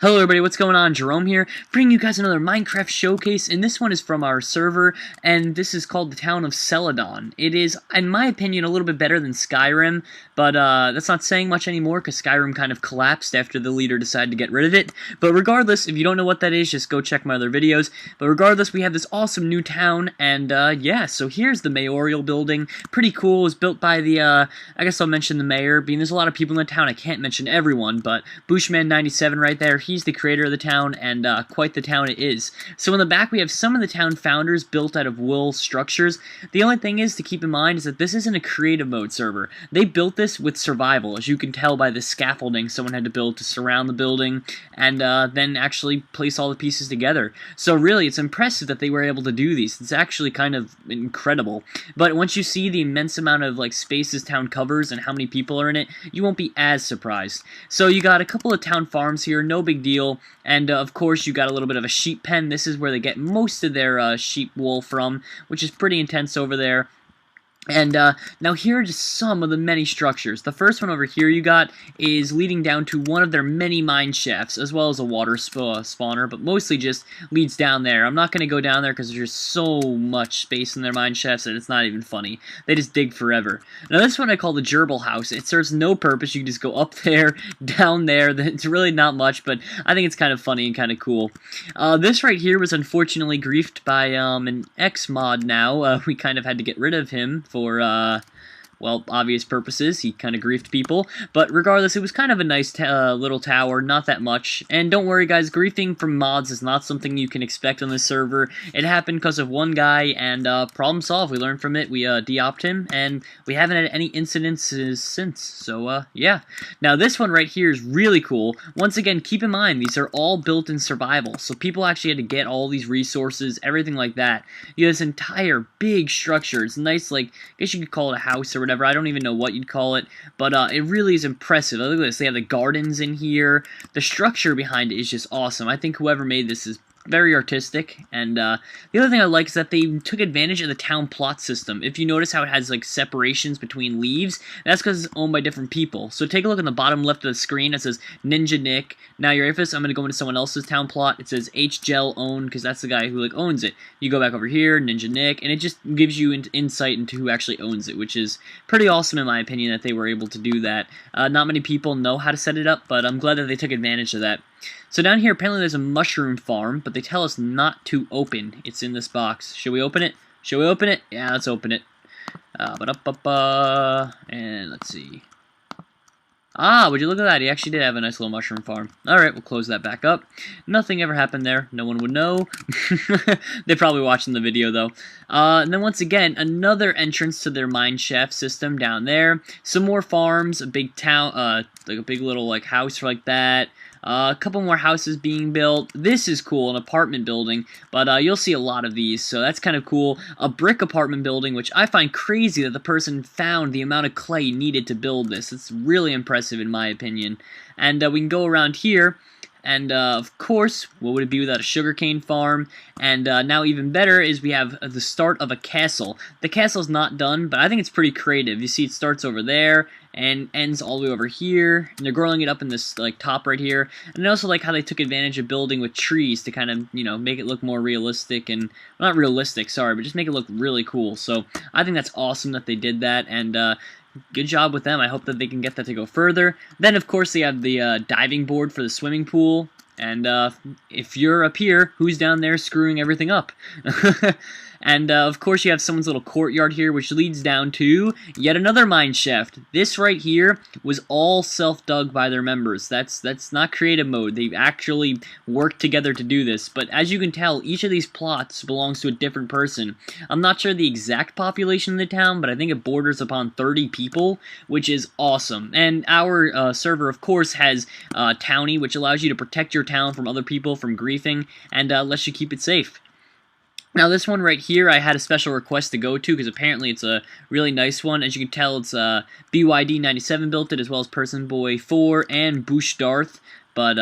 Hello everybody, what's going on? Jerome here, bringing you guys another Minecraft showcase, and this one is from our server, and this is called the town of Celadon. It is, in my opinion, a little bit better than Skyrim, but that's not saying much anymore, because Skyrim kind of collapsed after the leader decided to get rid of it. But regardless, if you don't know what that is, just go check my other videos. But regardless, we have this awesome new town, and yeah, so here's the mayoral building. Pretty cool. It was built by the, I guess I'll mention the mayor, being there's a lot of people in the town. I can't mention everyone, but Bushman97 right there, he's the creator of the town, and quite the town it is. So in the back we have some of the town founders built out of wool structures. The only thing is to keep in mind is that this isn't a creative mode server. They built this with survival, as you can tell by the scaffolding someone had to build to surround the building, and then actually place all the pieces together. So really, it's impressive that they were able to do these. It's actually kind of incredible. But once you see the immense amount of space this town covers and how many people are in it, you won't be as surprised. So you got a couple of town farms here, no big deal, and of course you got a little bit of a sheep pen. This is where they get most of their sheep wool from, which is pretty intense over there. And now here are just some of the many structures. The first one over here you got is leading down to one of their many mine shafts, as well as a water spawner, but mostly just leads down there. I'm not going to go down there because there's just so much space in their mine shafts that it's not even funny. They just dig forever. Now this one I call the gerbil house. It serves no purpose. You can just go up there, down there. It's really not much, but I think it's kind of funny and kind of cool. This right here was unfortunately griefed by an ex-mod now. We kind of had to get rid of him for, well, obvious purposes. He kind of griefed people. But regardless, it was kind of a nice little tower, not that much. And don't worry, guys, griefing from mods is not something you can expect on this server. It happened because of one guy, and problem solved. We learned from it, we de-opt him, and we haven't had any incidences since. So, yeah. Now, this one right here is really cool. Once again, keep in mind, these are all built in survival, so people actually had to get all these resources, everything like that. You have this entire big structure. It's nice, I guess you could call it a house or whatever. I don't even know what you'd call it, but it really is impressive. Look at this. They have the gardens in here. The structure behind it is just awesome. I think whoever made this is very artistic, and the other thing I like is that they took advantage of the town plot system. If you notice how it has separations between leaves, that's because it's owned by different people. So take a look in the bottom left of the screen. It says Ninja Nick. Now you're ready for this? I'm going to go into someone else's town plot. It says HGel owned, because that's the guy who owns it. You go back over here, Ninja Nick, and it just gives you insight into who actually owns it, which is pretty awesome in my opinion that they were able to do that. Not many people know how to set it up, but I'm glad that they took advantage of that. So down here, apparently there's a mushroom farm, but they tell us not to open. It's in this box. Should we open it? Should we open it? Yeah, let's open it. And let's see. Ah, would you look at that? He actually did have a nice little mushroom farm. Alright, we'll close that back up. Nothing ever happened there. No one would know. They're probably watching the video, though. And then once again, another entrance to their mine shaft system down there. Some more farms, a big town, like a big little house like that. A couple more houses being built. This is cool, an apartment building, but you'll see a lot of these, so that's kind of cool. A brick apartment building, which I find crazy that the person found the amount of clay needed to build this. It's really impressive in my opinion. And we can go around here. And, of course, what would it be without a sugarcane farm? And now even better is we have the start of a castle. The castle's not done, but I think it's pretty creative. You see it starts over there and ends all the way over here. And they're growing it up in this, top right here. And I also like how they took advantage of building with trees to kind of, make it look more realistic and... Well, not realistic, sorry, but just make it look really cool. So I think that's awesome that they did that, and... good job with them. I hope that they can get that to go further. Then, of course, they have the diving board for the swimming pool. And if you're up here, who's down there screwing everything up? And, of course, you have someone's little courtyard here, which leads down to yet another mine shaft. This right here was all self-dug by their members. That's not creative mode. They actually worked together to do this. But as you can tell, each of these plots belongs to a different person. I'm not sure the exact population of the town, but I think it borders upon 30 people, which is awesome. And our server, of course, has Townie, which allows you to protect your town from other people from griefing, and lets you keep it safe. Now this one right here, I had a special request to go to because apparently it's a really nice one. As you can tell, it's BYD97 built it, as well as PersonBoy4 and Bush Darth. But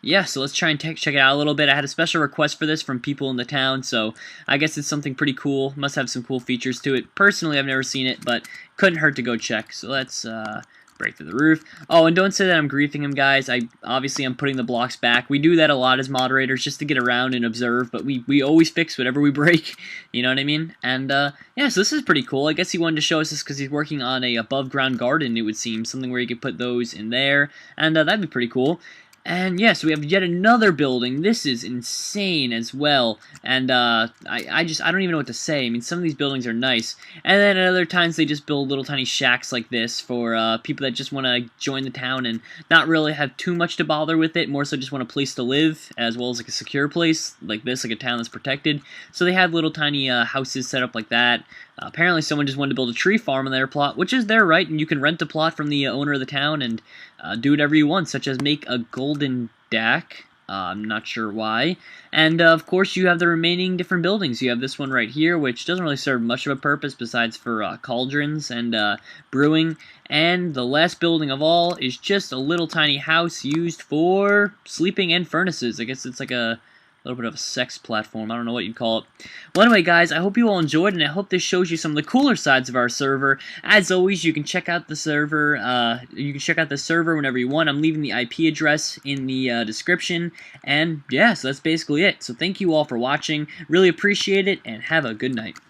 yeah, so let's try and check it out a little bit. I had a special request for this from people in the town, so I guess it's something pretty cool. Must have some cool features to it. Personally, I've never seen it, but couldn't hurt to go check. So let's break through the roof. Oh, and don't say that I'm griefing him, guys. Obviously I'm putting the blocks back. We do that a lot as moderators just to get around and observe, but we always fix whatever we break. You know what I mean? And yeah, so this is pretty cool. I guess he wanted to show us this because he's working on a above ground garden, it would seem, something where you could put those in there, and that'd be pretty cool. And yes, we have yet another building. This is insane as well. And I don't even know what to say. I mean, some of these buildings are nice. And then at other times they just build little tiny shacks like this for people that just want to join the town and not really have too much to bother with it. More so just want a place to live, as well as like a secure place like this, like a town that's protected. So they have little tiny houses set up like that. Apparently someone just wanted to build a tree farm on their plot, which is their right, and you can rent the plot from the owner of the town and do whatever you want, such as make a golden DAC. I'm not sure why. And of course you have the remaining different buildings. You have this one right here, which doesn't really serve much of a purpose besides for cauldrons and brewing. And the last building of all is just a little tiny house used for sleeping and furnaces. I guess it's like a little bit of a sex platform. I don't know what you'd call it. Well, anyway, guys, I hope you all enjoyed, and I hope this shows you some of the cooler sides of our server. As always, you can check out the server. Whenever you want. I'm leaving the IP address in the description. And yeah, so that's basically it. So thank you all for watching. Really appreciate it, and have a good night.